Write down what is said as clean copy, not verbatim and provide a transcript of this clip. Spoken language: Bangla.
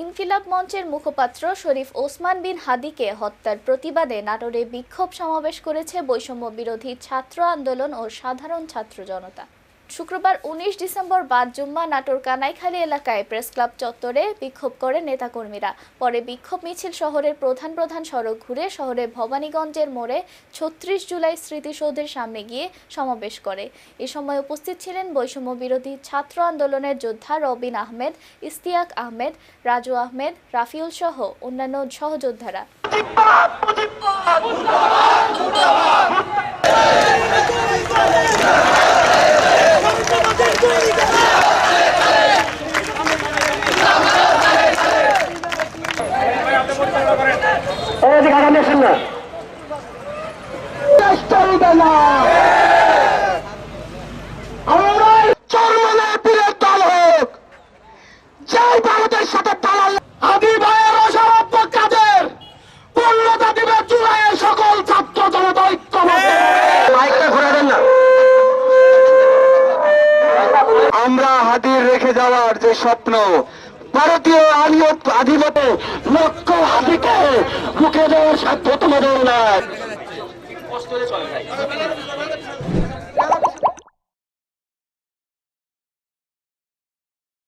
ইনকিলাব মঞ্চের মুখপাত্র শরীফ ওসমান বিন হাদিকে হত্যার প্রতিবাদে নাটোরে বিক্ষোভ সমাবেশ করেছে বৈষম্য বিরোধী ছাত্র আন্দোলন ও সাধারণ ছাত্র জনতা। শুক্রবার ১৯ ডিসেম্বর বাদ জুম্মা নাটোর কানাইখালী এলাকায় প্রেসক্লাব চত্বরে বিক্ষোভ করে নেতাকর্মীরা। পরে বিক্ষোভ মিছিল শহরের প্রধান প্রধান সড়ক ঘুরে শহরের ভবানীগঞ্জের মোড়ে ৩৬ জুলাই স্মৃতিসৌধের সামনে গিয়ে সমাবেশ করে। এ সময় উপস্থিত ছিলেন বৈষম্য বিরোধী ছাত্র আন্দোলনের যোদ্ধা রবিন আহমেদ, ইস্তিয়াক আহমেদ, রাজু আহমেদ, রাফিউল সহ অন্যান্য সহযোদ্ধারা। আমরা হাদির রেখে যাওয়ার যে স্বপ্ন, ভারতীয় আধিপত্য লক্ষ হাদিকে মুখে দেওয়ার সাধ্য তোমাদের নয়।